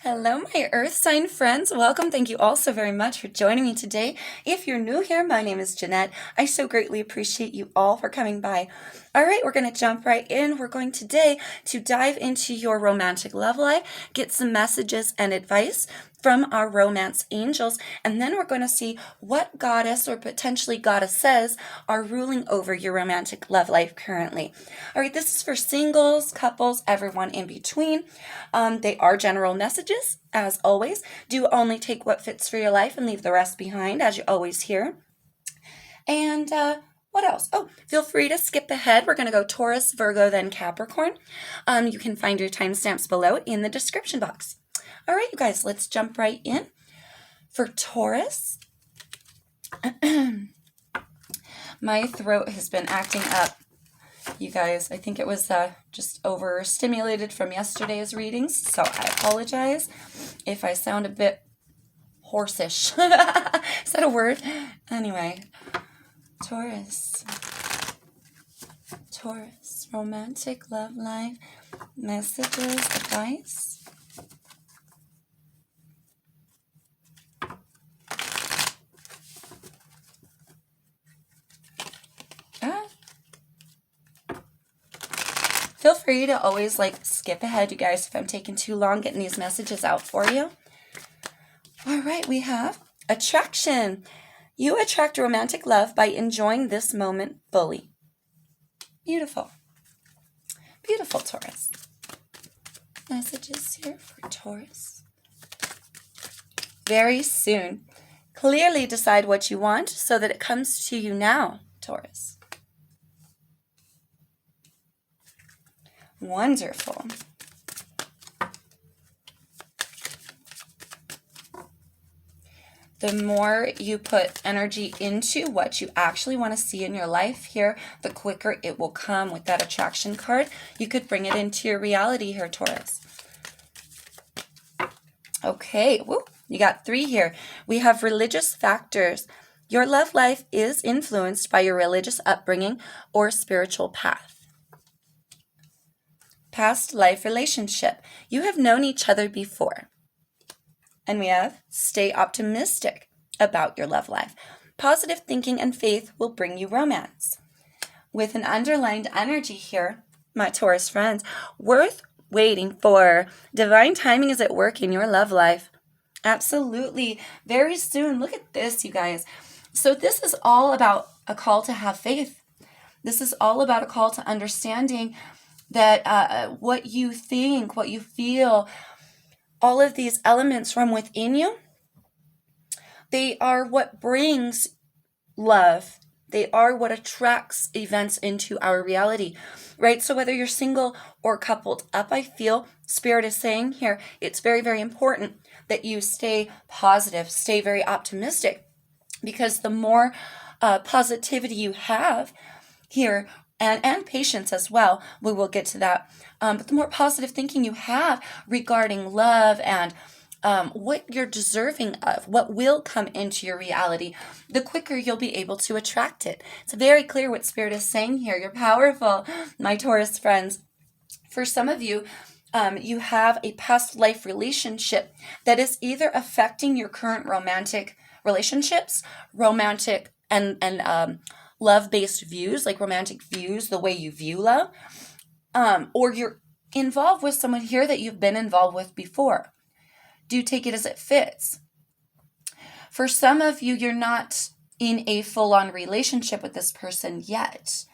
Hello, my Earth sign friends. Welcome. Thank you all so very much for joining me today. If you're new here, my name is Jeanette. I so greatly appreciate you all for coming by. All right, we're going to jump right in. We're going today to dive into your romantic love life, get some messages and advice from our romance angels, and then we're going to see what goddess or potentially goddesses are ruling over your romantic love life currently. All right, this is for singles, couples, everyone in between. They are general messages, as always. Do only take what fits for your life and leave the rest behind, as you always hear. And what else? Oh, feel free to skip ahead. We're going to go Taurus, Virgo, then Capricorn. You can find your timestamps below in the description box. All right, you guys, let's jump right in. For Taurus, my throat has been acting up. You guys, I think it was just overstimulated from yesterday's readings, so I apologize if I sound a bit hoarsish. Is that a word? Anyway, Taurus, romantic love life, messages, advice. Feel free to always skip ahead, you guys, if I'm taking too long getting these messages out for you. All right, we have attraction. You attract romantic love by enjoying this moment fully. Beautiful. Beautiful, Taurus. Messages here for Taurus. Very soon. Clearly decide what you want so that it comes to you now, Taurus. Wonderful. The more you put energy into what you actually want to see in your life here, the quicker it will come. With that attraction card, you could bring it into your reality here, Taurus. Okay, woo, you got 3 here. We have religious factors. Your love life is influenced by your religious upbringing or spiritual path. Past life relationship. You have known each other before. And we have stay optimistic about your love life. Positive thinking and faith will bring you romance. With an underlined energy here, my Taurus friends, worth waiting for. Divine timing is at work in your love life. Absolutely. Very soon. Look at this, you guys. So this is all about a call to have faith. This is all about a call to understanding that what you think, what you feel, all of these elements from within you, they are what brings love. They are what attracts events into our reality, right? So whether you're single or coupled up, I feel Spirit is saying here, it's very, very important that you stay positive, stay very optimistic, because the more positivity you have here, and patience as well, we will get to that, but the more positive thinking you have regarding love and what you're deserving of, what will come into your reality, the quicker you'll be able to attract it. It's very clear what Spirit is saying here. You're powerful, my Taurus friends. For some of you, you have a past life relationship that is either affecting your current romantic relationships, romantic and love-based views, like romantic views, the way you view love, or you're involved with someone here that you've been involved with before. Do take it as it fits. For some of you, you're not in a full-on relationship with this person yet.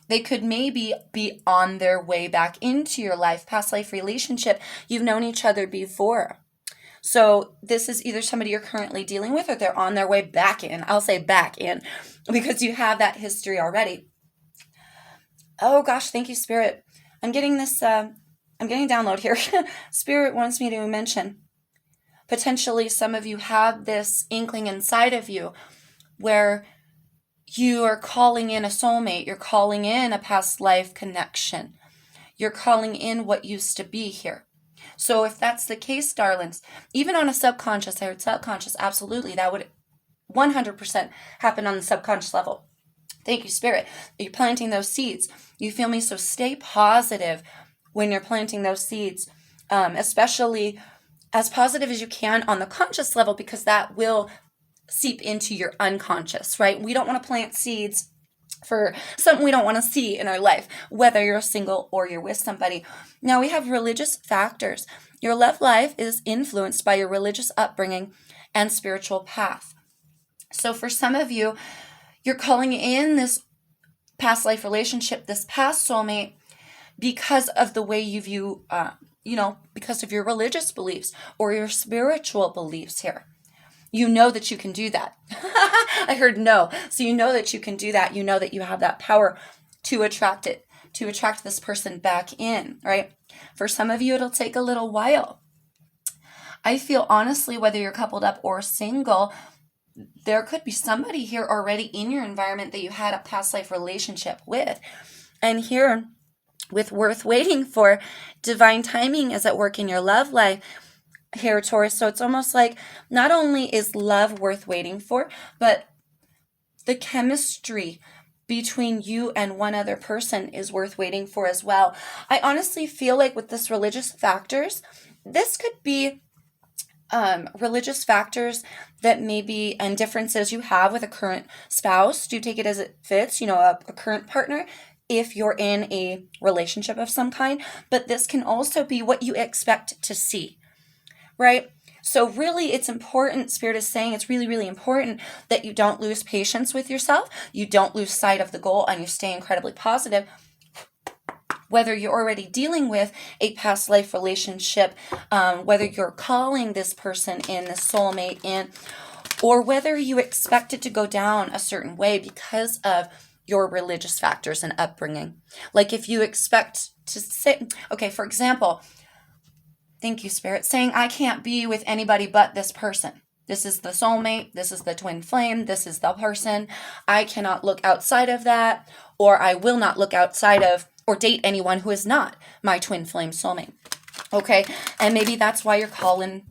They could maybe be on their way back into your life, past life relationship. You've known each other before. So this is either somebody you're currently dealing with or they're on their way back in. I'll say back in because you have that history already. Oh gosh, thank you, Spirit. I'm getting this, I'm getting a download here. Spirit wants me to mention, potentially some of you have this inkling inside of you where you are calling in a soulmate. You're calling in a past life connection. You're calling in what used to be here. So if that's the case, darlings, even on a subconscious, I heard subconscious, absolutely, that would 100% happen on the subconscious level. Thank you, Spirit. You're planting those seeds. You feel me? So stay positive when you're planting those seeds, especially as positive as you can on the conscious level, because that will seep into your unconscious, right? We don't want to plant seeds for something we don't want to see in our life, whether you're single or you're with somebody. Now we have religious factors. Your love life is influenced by your religious upbringing and spiritual path. So for some of you, you're calling in this past life relationship, this past soulmate, because of the way you view, because of your religious beliefs or your spiritual beliefs here. You know that you can do that. I heard no. So you know that you can do that. You know that you have that power to attract it, to attract this person back in, right? For some of you, it'll take a little while. I feel honestly, whether you're coupled up or single, there could be somebody here already in your environment that you had a past life relationship with. And here, with worth waiting for, divine timing is at work in your love life here, Taurus. So it's almost like not only is love worth waiting for, but the chemistry between you and one other person is worth waiting for as well. I honestly feel like with this religious factors, this could be religious factors that maybe, and differences you have with a current spouse. Do take it as it fits, a current partner, if you're in a relationship of some kind. But this can also be what you expect to see, right? So really, it's important, Spirit is saying it's really, really important that you don't lose patience with yourself. You don't lose sight of the goal, and you stay incredibly positive. Whether you're already dealing with a past life relationship, whether you're calling this person in, this soulmate in, or whether you expect it to go down a certain way because of your religious factors and upbringing. Like if you expect to say, okay, for example, thank you, Spirit, saying I can't be with anybody but this person. This is the soulmate. This is the twin flame. This is the person. I cannot look outside of that, or I will not look outside of or date anyone who is not my twin flame soulmate. Okay? And maybe that's why you're calling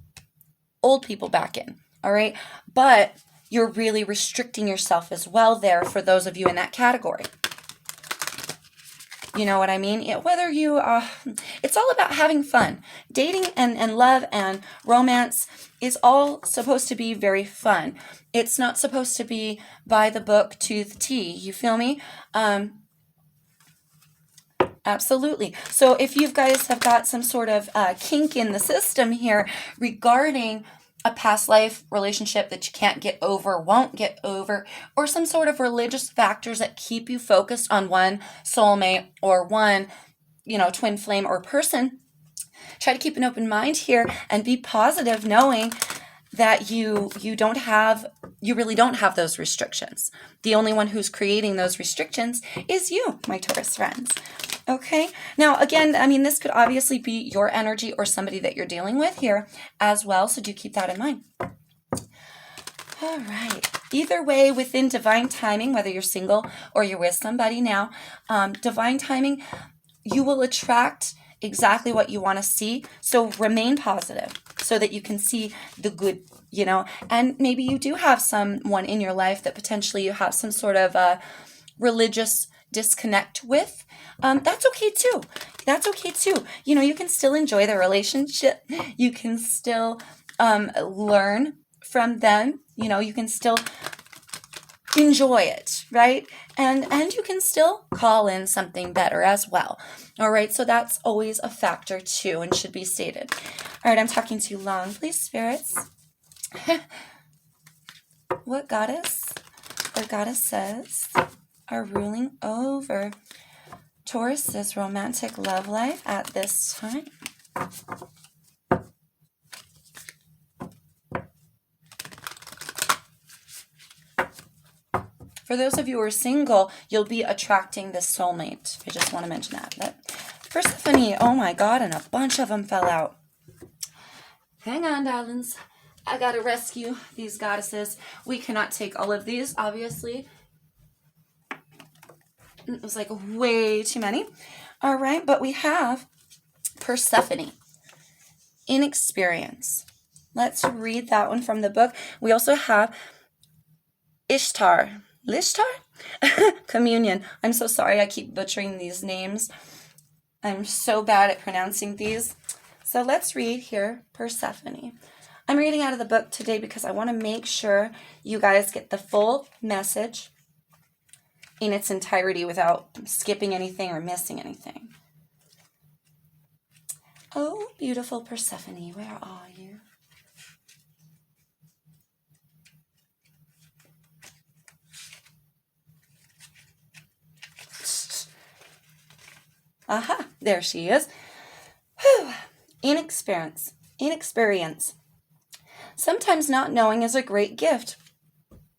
old people back in. All right? But you're really restricting yourself as well there for those of you in that category. You know what I mean? Whether you, it's all about having fun. Dating and love and romance is all supposed to be very fun. It's not supposed to be by the book to the T. You feel me? Absolutely. So if you guys have got some sort of kink in the system here regarding a past life relationship that you can't get over, won't get over, or some sort of religious factors that keep you focused on one soulmate or one, twin flame or person, try to keep an open mind here and be positive, knowing that you really don't have those restrictions. The only one who's creating those restrictions is you, my Taurus friends. Okay. Now, again, this could obviously be your energy or somebody that you're dealing with here as well. So do keep that in mind. All right. Either way, within divine timing, whether you're single or you're with somebody now, divine timing, you will attract exactly what you want to see. So remain positive so that you can see the good, and maybe you do have someone in your life that potentially you have some sort of religious disconnect with. That's okay too. You can still enjoy the relationship. You can still learn from them. You can still enjoy it, right? And you can still call in something better as well. All right, so that's always a factor too and should be stated. All right, I'm talking too long. Please, spirits. What goddess or goddesses are ruling over Taurus's romantic love life at this time? For those of you who are single, you'll be attracting this soulmate. I just want to mention that. But Persephone, oh my God, and a bunch of them fell out. Hang on, darlings. I gotta rescue these goddesses. We cannot take all of these, obviously. It was like way too many. All right, but we have Persephone, inexperience. Let's read that one from the book. We also have Ishtar, communion. I'm so sorry I keep butchering these names. I'm so bad at pronouncing these. So let's read here, Persephone. I'm reading out of the book today because I want to make sure you guys get the full message in its entirety without skipping anything or missing anything. Oh, beautiful Persephone, where are you? Aha, there she is. Whew. Inexperience. Sometimes not knowing is a great gift.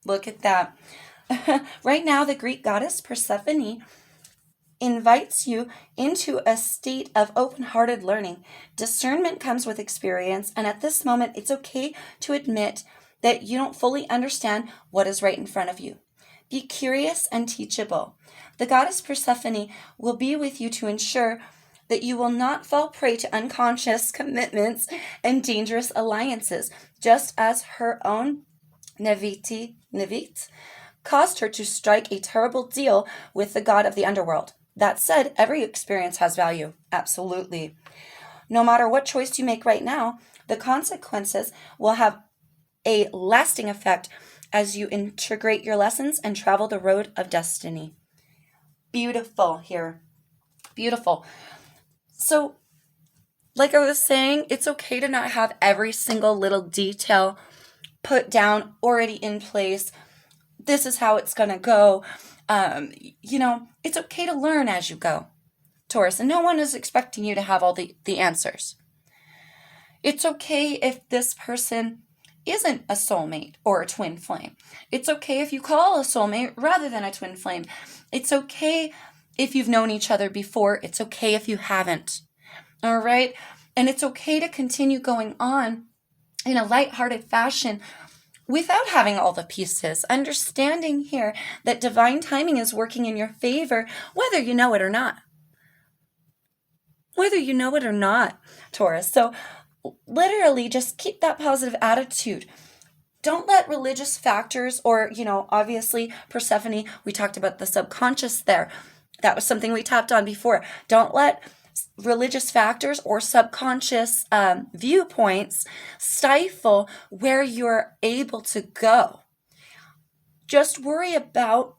Look at that. Right now, the Greek goddess Persephone invites you into a state of open-hearted learning. Discernment comes with experience, and at this moment, it's okay to admit that you don't fully understand what is right in front of you. Be curious and teachable. The goddess Persephone will be with you to ensure that you will not fall prey to unconscious commitments and dangerous alliances, just as her own Nevit caused her to strike a terrible deal with the god of the underworld. That said, every experience has value. Absolutely. No matter what choice you make right now, the consequences will have a lasting effect as you integrate your lessons and travel the road of destiny. Beautiful here. Beautiful. So, like I was saying, it's okay to not have every single little detail put down, already in place. This is how it's going to go. It's okay to learn as you go, Taurus, and no one is expecting you to have all the answers. It's okay if this person isn't a soulmate or a twin flame. It's okay if you call a soulmate rather than a twin flame. It's okay if you've known each other before. It's okay if you haven't. All right? And it's okay to continue going on in a lighthearted fashion without having all the pieces, understanding here that divine timing is working in your favor, whether you know it or not. Whether you know it or not, Taurus. So literally just keep that positive attitude. Don't let religious factors or, obviously Persephone, we talked about the subconscious there. That was something we tapped on before. Don't let religious factors or subconscious viewpoints stifle where you're able to go. Just worry about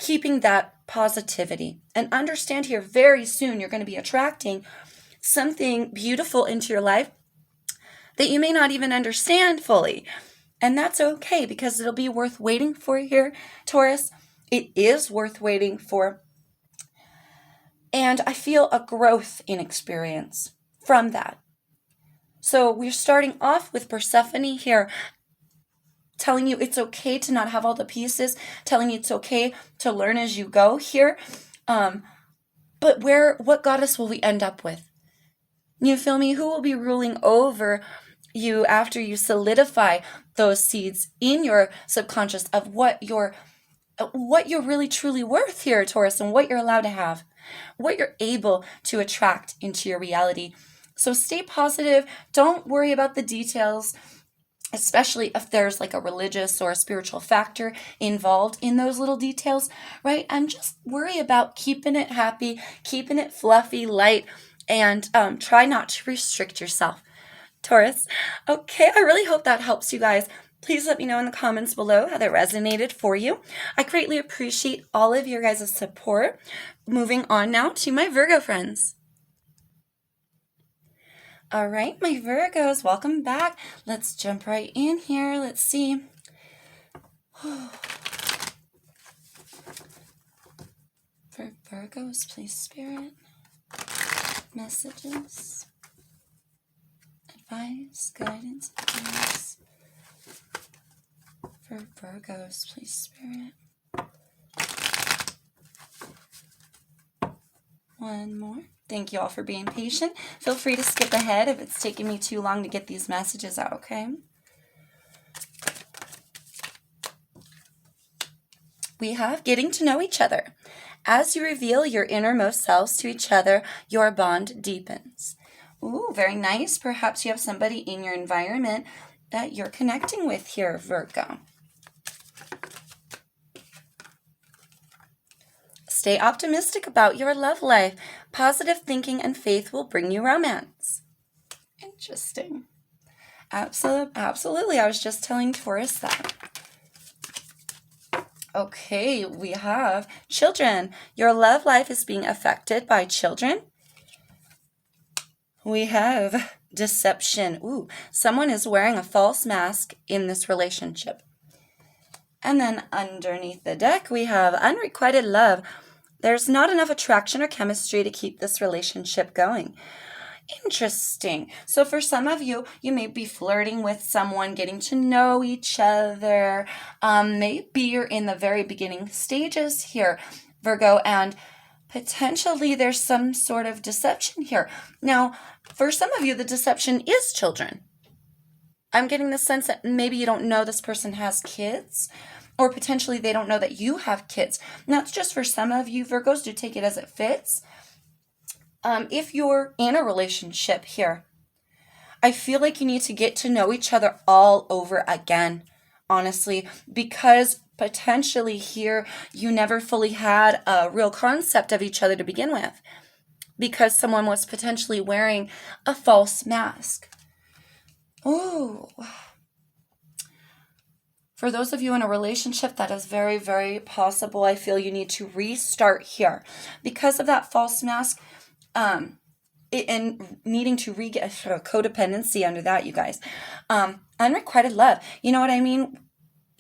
keeping that positivity and understand here very soon you're going to be attracting something beautiful into your life that you may not even understand fully. And that's okay because it'll be worth waiting for here, Taurus. It is worth waiting for. And I feel a growth in experience from that. So we're starting off with Persephone here, telling you it's okay to not have all the pieces, telling you it's okay to learn as you go here. But what goddess will we end up with? You feel me? Who will be ruling over you after you solidify those seeds in your subconscious of what you're really truly worth here, Taurus, and what you're allowed to have, what you're able to attract into your reality. So stay positive. Don't worry about the details, especially if there's like a religious or a spiritual factor involved in those little details, right? And just worry about keeping it happy, keeping it fluffy, light, and try not to restrict yourself, Taurus. Okay, I really hope that helps you guys. Please let me know in the comments below how that resonated for you. I greatly appreciate all of your guys' support. Moving on now to my Virgo friends. All right, my Virgos, welcome back. Let's jump right in here. Let's see. For Virgos, please, Spirit. Messages. Advice, guidance, advice. For Virgos, please, Spirit. One more. Thank you all for being patient. Feel free to skip ahead if it's taking me too long to get these messages out, okay? We have getting to know each other. As you reveal your innermost selves to each other, your bond deepens. Ooh, very nice. Perhaps you have somebody in your environment that you're connecting with here, Virgo. Stay optimistic about your love life. Positive thinking and faith will bring you romance. Interesting. Absolutely. I was just telling Taurus that. Okay, we have children. Your love life is being affected by children. We have deception. Ooh, someone is wearing a false mask in this relationship. And then underneath the deck, we have unrequited love. There's not enough attraction or chemistry to keep this relationship going. Interesting. So for some of you, you may be flirting with someone, getting to know each other. Maybe you're in the very beginning stages here, Virgo, and potentially there's some sort of deception here. Now, for some of you, the deception is children. I'm getting the sense that maybe you don't know this person has kids, or potentially they don't know that you have kids. And that's just for some of you, Virgos. Do take it as it fits. If you're in a relationship here, I feel like you need to get to know each other all over again, honestly, because potentially here you never fully had a real concept of each other to begin with, because someone was potentially wearing a false mask. Oh, for those of you in a relationship, that is very, very possible. I feel you need to restart here because of that false mask. And needing to get codependency under that, you guys. Unrequited love. You know what I mean?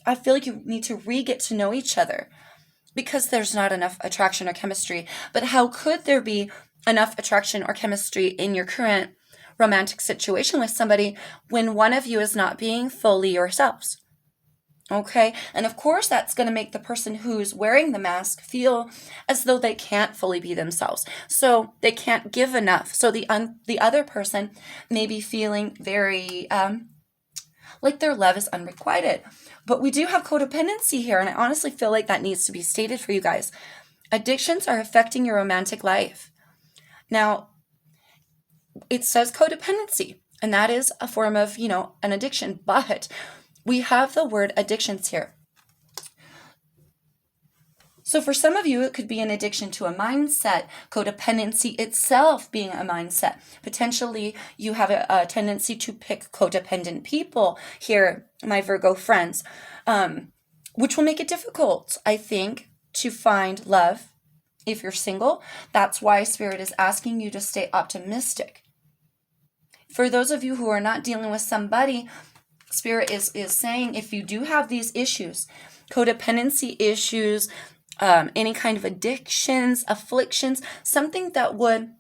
I feel like you need to get to know each other because there's not enough attraction or chemistry. But how could there be enough attraction or chemistry in your current romantic situation with somebody when one of you is not being fully yourselves? Okay, and of course that's going to make the person who's wearing the mask feel as though they can't fully be themselves. So they can't give enough. So the other person may be feeling very like their love is unrequited. But we do have codependency here, and I honestly feel like that needs to be stated for you guys. Addictions are affecting your romantic life. Now, it says codependency, and that is a form of, an addiction, but we have the word addictions here. So for some of you, it could be an addiction to a mindset, codependency itself being a mindset. Potentially, you have a tendency to pick codependent people here, my Virgo friends, which will make it difficult, I think, to find love if you're single. That's why Spirit is asking you to stay optimistic. For those of you who are not dealing with somebody, Spirit is saying if you do have these issues, codependency issues, any kind of addictions, afflictions, something that would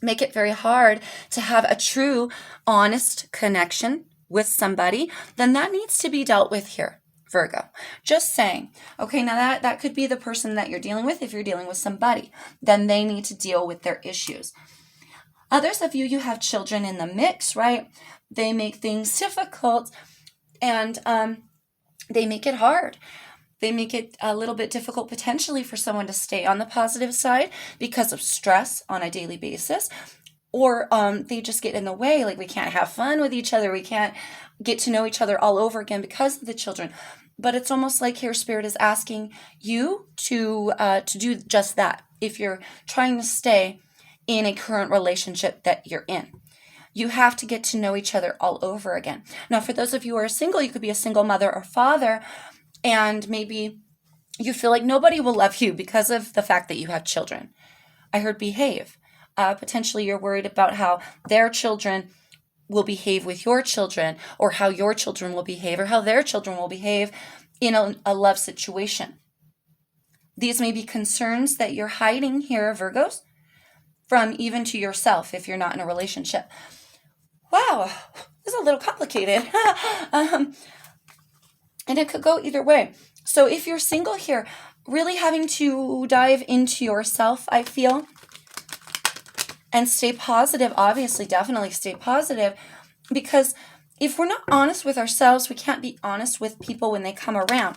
make it very hard to have a true, honest connection with somebody, then that needs to be dealt with here, Virgo. Just saying. Okay, now that could be the person that you're dealing with. If you're dealing with somebody, then they need to deal with their issues. Others of you have children in the mix, right? They make things difficult. And they make it hard. They make it a little bit difficult potentially for someone to stay on the positive side because of stress on a daily basis. Or they just get in the way, like we can't have fun with each other. We can't get to know each other all over again because of the children. But it's almost like here Spirit is asking you to do just that if you're trying to stay in a current relationship that you're in. You have to get to know each other all over again. Now, for those of you who are single, you could be a single mother or father, and maybe you feel like nobody will love you because of the fact that you have children. I heard behave. Potentially you're worried about how their children will behave with your children, or how your children will behave, or how their children will behave in a love situation. These may be concerns that you're hiding here, Virgos, from even to yourself if you're not in a relationship. Wow, this is a little complicated. And it could go either way. So if you're single here, really having to dive into yourself, I feel, and stay positive. Obviously, definitely stay positive, because if we're not honest with ourselves, we can't be honest with people when they come around.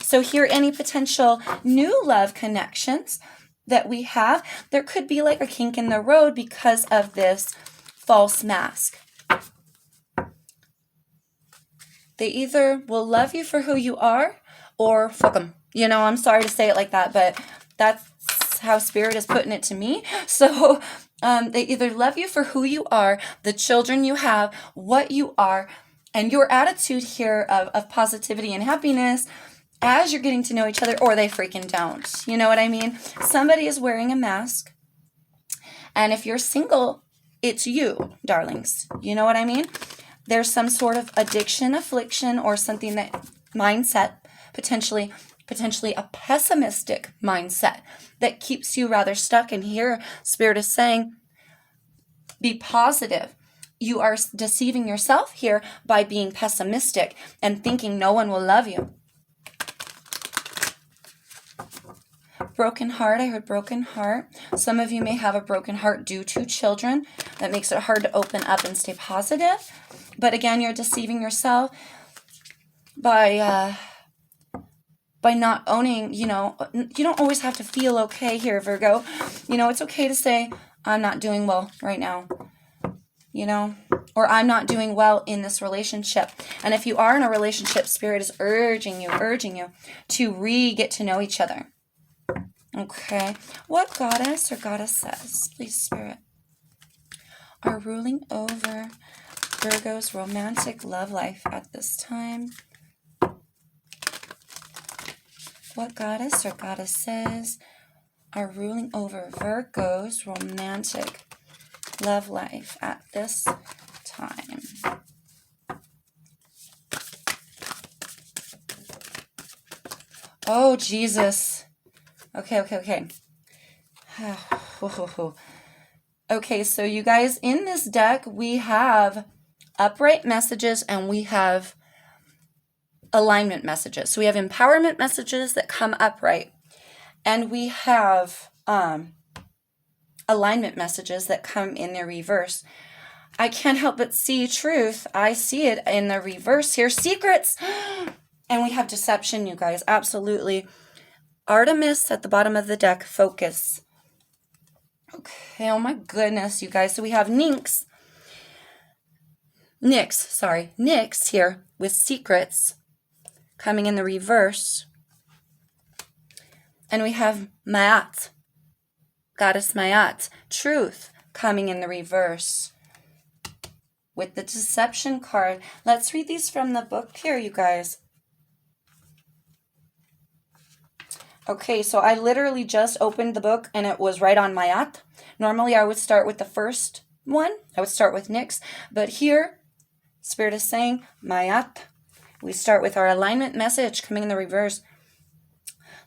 So here, any potential new love connections that we have, there could be like a kink in the road because of this false mask. They either will love you for who you are or fuck them. I'm sorry to say it like that, but that's how Spirit is putting it to me. So They either love you for who you are, the children you have, what you are, and your attitude here of positivity and happiness as you're getting to know each other, or they freaking don't. You know what I mean? Somebody is wearing a mask. And if you're single, it's you, darlings. You know what I mean? There's some sort of addiction, affliction, or something that mindset, potentially a pessimistic mindset that keeps you rather stuck. And here, Spirit is saying, be positive. You are deceiving yourself here by being pessimistic and thinking no one will love you. Broken heart, I heard broken heart. Some of you may have a broken heart due to children. That makes it hard to open up and stay positive. But again, you're deceiving yourself by not owning, you don't always have to feel okay here, Virgo. It's okay to say, I'm not doing well right now, or I'm not doing well in this relationship. And if you are in a relationship, Spirit is urging you to get to know each other. Okay, what goddess or goddesses, please, Spirit, are ruling over Virgo's romantic love life at this time? What goddess or goddesses are ruling over Virgo's romantic love life at this time? Oh, Jesus. Okay. Okay, so you guys, in this deck, we have upright messages and we have alignment messages. So we have empowerment messages that come upright, and we have alignment messages that come in the reverse. I can't help but see truth. I see it in the reverse here. Secrets. And we have deception, you guys. Absolutely. Artemis at the bottom of the deck. Focus. Okay, oh my goodness, you guys. So we have Nyx here with secrets coming in the reverse. And we have Ma'at, Goddess Ma'at, truth, coming in the reverse with the deception card. Let's read these from the book here, you guys. Okay, so I literally just opened the book and it was right on Ma'at. Normally I would start with the first one. I would start with Nyx. But here, Spirit is saying Ma'at. We start with our alignment message coming in the reverse.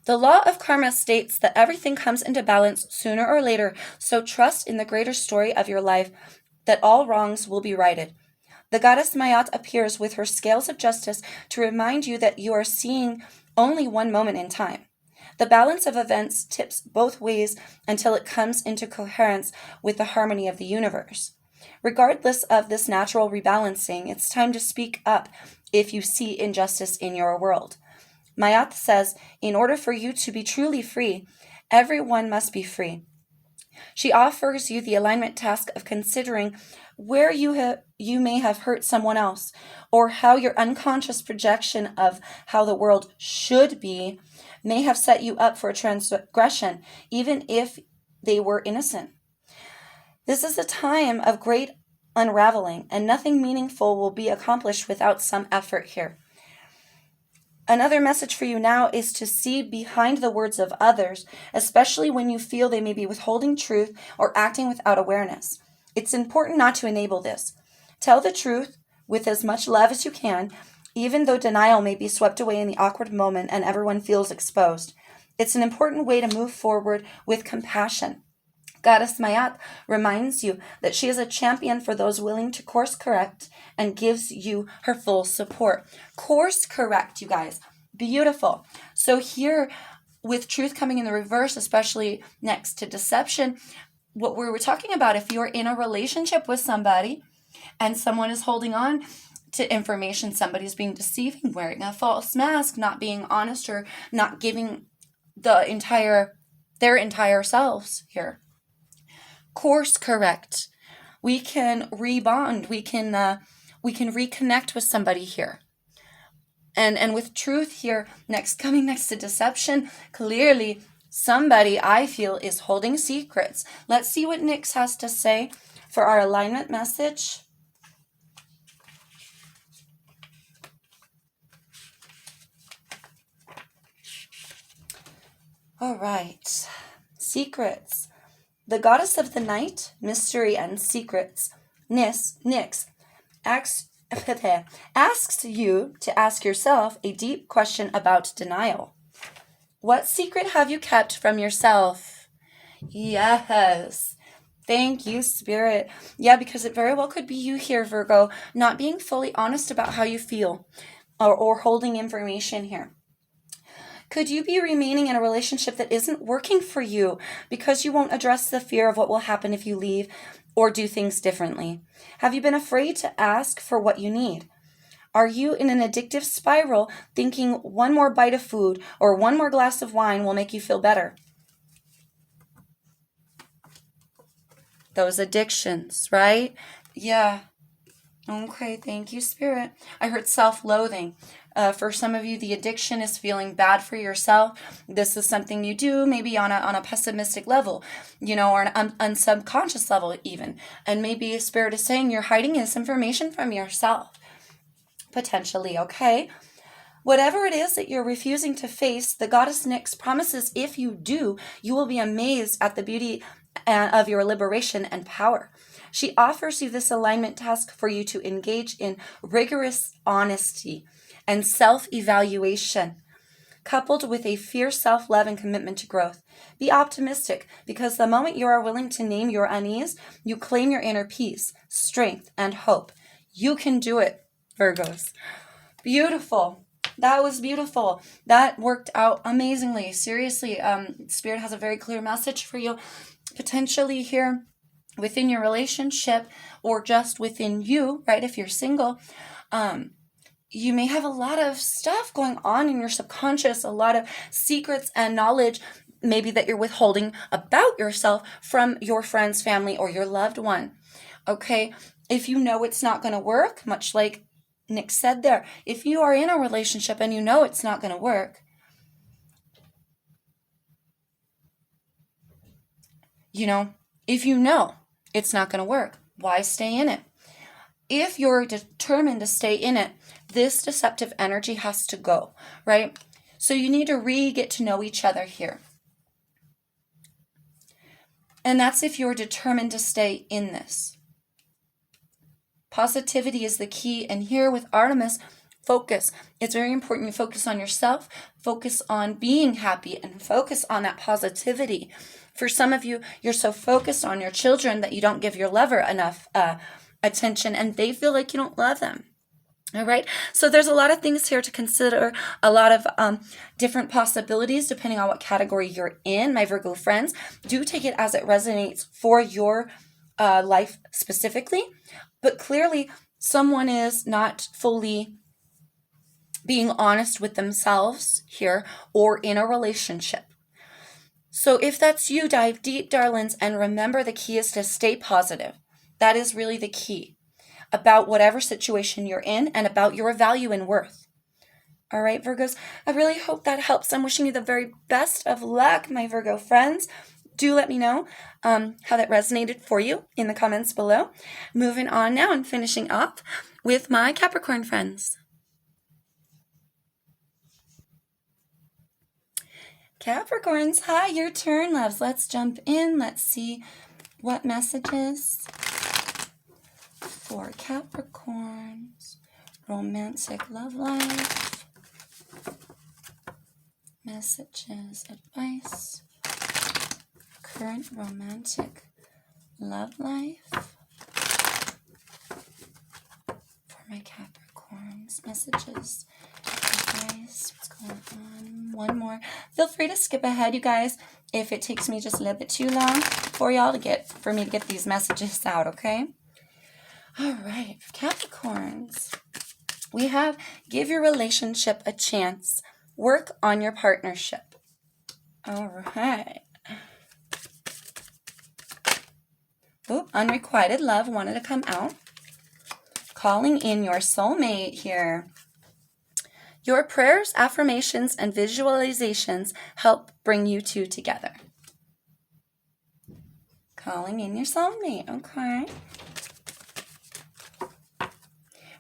The law of karma states that everything comes into balance sooner or later, so trust in the greater story of your life that all wrongs will be righted. The goddess Ma'at appears with her scales of justice to remind you that you are seeing only one moment in time. The balance of events tips both ways until it comes into coherence with the harmony of the universe. Regardless of this natural rebalancing, it's time to speak up if you see injustice in your world. Ma'at says, in order for you to be truly free, everyone must be free. She offers you the alignment task of considering where you may have hurt someone else, or how your unconscious projection of how the world should be may have set you up for a transgression, even if they were innocent. This is a time of great unraveling, and nothing meaningful will be accomplished without some effort here. Another message for you now is to see behind the words of others, especially when you feel they may be withholding truth or acting without awareness. It's important not to enable this. Tell the truth with as much love as you can, even though denial may be swept away in the awkward moment and everyone feels exposed. It's an important way to move forward with compassion. Goddess Ma'at reminds you that she is a champion for those willing to course correct and gives you her full support. Course correct, you guys. Beautiful. So here, with truth coming in the reverse, especially next to deception, what we were talking about, if you're in a relationship with somebody and someone is holding on to information, somebody's being deceiving, wearing a false mask, not being honest, or not giving their entire selves here. Course correct. We can rebond. We can reconnect with somebody here. And with truth here, coming next to deception, clearly Somebody, I feel, is holding secrets. Let's see what Nyx has to say for our alignment message. All right. Secrets. The goddess of the night, mystery and secrets, Nyx, asks you to ask yourself a deep question about denial. What secret have you kept from yourself? Yes. Thank you, Spirit. Yeah, because it very well could be you here, Virgo, not being fully honest about how you feel or holding information here. Could you be remaining in a relationship that isn't working for you because you won't address the fear of what will happen if you leave or do things differently? Have you been afraid to ask for what you need? Are you in an addictive spiral thinking one more bite of food or one more glass of wine will make you feel better? Those addictions, right? Yeah. Okay, thank you, Spirit. I heard self-loathing. For some of you, the addiction is feeling bad for yourself. This is something you do maybe on a pessimistic level, or an subconscious level even. And maybe Spirit is saying you're hiding this information from yourself. Potentially, okay? Whatever it is that you're refusing to face, the goddess Nyx promises if you do, you will be amazed at the beauty of your liberation and power. She offers you this alignment task for you to engage in rigorous honesty and self-evaluation, coupled with a fierce self-love and commitment to growth. Be optimistic, because the moment you are willing to name your unease, you claim your inner peace, strength, and hope. You can do it, Virgos. Beautiful. That was beautiful. That worked out amazingly. Seriously, Spirit has a very clear message for you. Potentially here within your relationship or just within you, right? If you're single, you may have a lot of stuff going on in your subconscious, a lot of secrets and knowledge maybe that you're withholding about yourself from your friends, family, or your loved one. Okay? If you know it's not going to work, much like Nyx said there, if you are in a relationship and you know it's not going to work, if you know it's not going to work, why stay in it? If you're determined to stay in it, this deceptive energy has to go, right? So you need to get to know each other here. And that's if you're determined to stay in this. Positivity is the key. And here with Artemis, focus. It's very important you focus on yourself, focus on being happy, and focus on that positivity. For some of you, you're so focused on your children that you don't give your lover enough attention, and they feel like you don't love them. All right. So there's a lot of things here to consider, a lot of different possibilities depending on what category you're in. My Virgo friends, do take it as it resonates for your life specifically. But clearly, someone is not fully being honest with themselves here or in a relationship. So if that's you, dive deep, darlings, and remember the key is to stay positive. That is really the key about whatever situation you're in and about your value and worth. All right, Virgos, I really hope that helps. I'm wishing you the very best of luck, my Virgo friends. Do let me know how that resonated for you in the comments below. Moving on now and finishing up with my Capricorn friends. Capricorns, hi, your turn, loves. Let's jump in. Let's see what messages for Capricorns. Romantic love life. Messages, advice. Current romantic love life. For my Capricorns. Messages, advice. What's going on? One more. Feel free to skip ahead, you guys, if it takes me just a little bit too long for me to get these messages out, okay? All right, Capricorns. We have give your relationship a chance. Work on your partnership. All right. Oop, unrequited love wanted to come out. Calling in your soulmate here. Your prayers, affirmations, and visualizations help bring you two together. Calling in your soulmate, okay?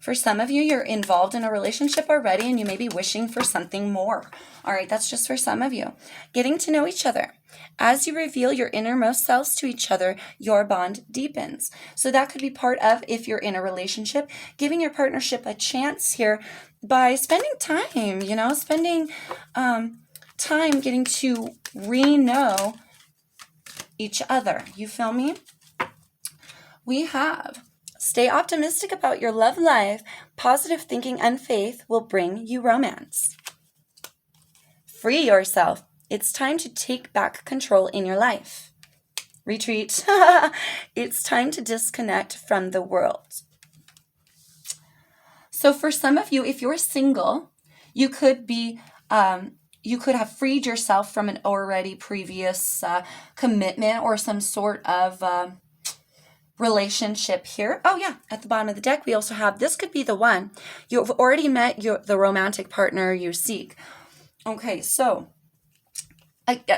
For some of you, you're involved in a relationship already and you may be wishing for something more. All right, that's just for some of you. Getting to know each other. As you reveal your innermost selves to each other, your bond deepens. So that could be part of, if you're in a relationship, giving your partnership a chance here by spending time, spending time getting to re-know each other. You feel me? We have stay optimistic about your love life. Positive thinking and faith will bring you romance. Free yourself. It's time to take back control in your life. Retreat. It's time to disconnect from the world. So for some of you, if you're single, you could be you could have freed yourself from an already previous commitment or some sort of relationship here. Oh yeah, at the bottom of the deck, we also have, this could be the one. You've already met the romantic partner you seek. Okay, so,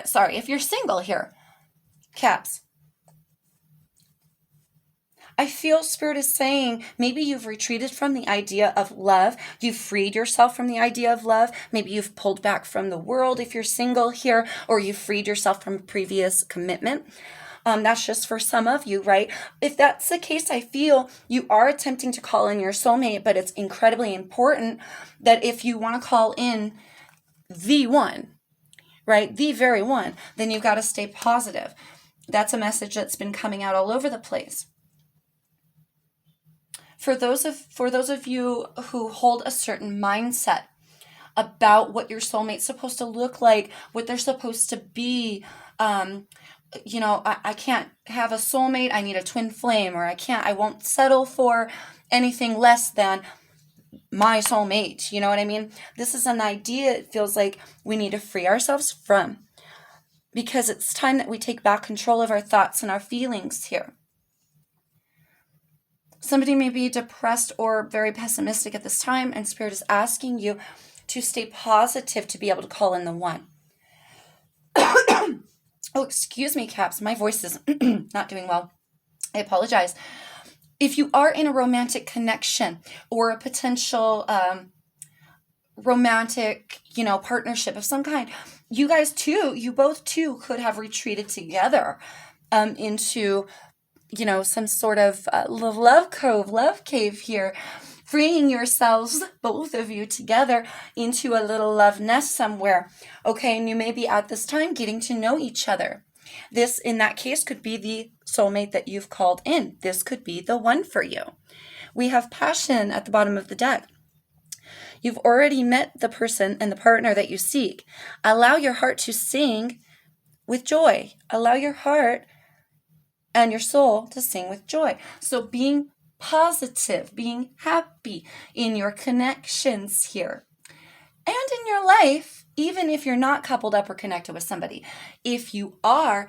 sorry, if you're single here, Caps, I feel Spirit is saying maybe you've retreated from the idea of love. You've freed yourself from the idea of love. Maybe you've pulled back from the world if you're single here, or you've freed yourself from a previous commitment. That's just for some of you, right? If that's the case, I feel you are attempting to call in your soulmate, but it's incredibly important that if you want to call in the one, right, the very one, then you've got to stay positive. That's a message that's been coming out all over the place. For those of you who hold a certain mindset about what your soulmate's supposed to look like, what they're supposed to be, I can't have a soulmate, I need a twin flame, or I won't settle for anything less than my soulmate. You know what I mean? This is an idea it feels like we need to free ourselves from, because it's time that we take back control of our thoughts and our feelings here. Somebody may be depressed or very pessimistic at this time, and Spirit is asking you to stay positive to be able to call in the one. Oh, excuse me, Caps. My voice is not doing well. I apologize. If you are in a romantic connection or a potential romantic, partnership of some kind, you both could have retreated together into, some sort of love cave here, freeing yourselves, both of you together, into a little love nest somewhere. Okay, and you may be at this time getting to know each other. This, in that case, could be the soulmate that you've called in. This could be the one for you. We have passion at the bottom of the deck. You've already met the person and the partner that you seek. Allow your heart to sing with joy. Allow your heart and your soul to sing with joy. So being positive, being happy in your connections here. And in your life, even if you're not coupled up or connected with somebody. If you are,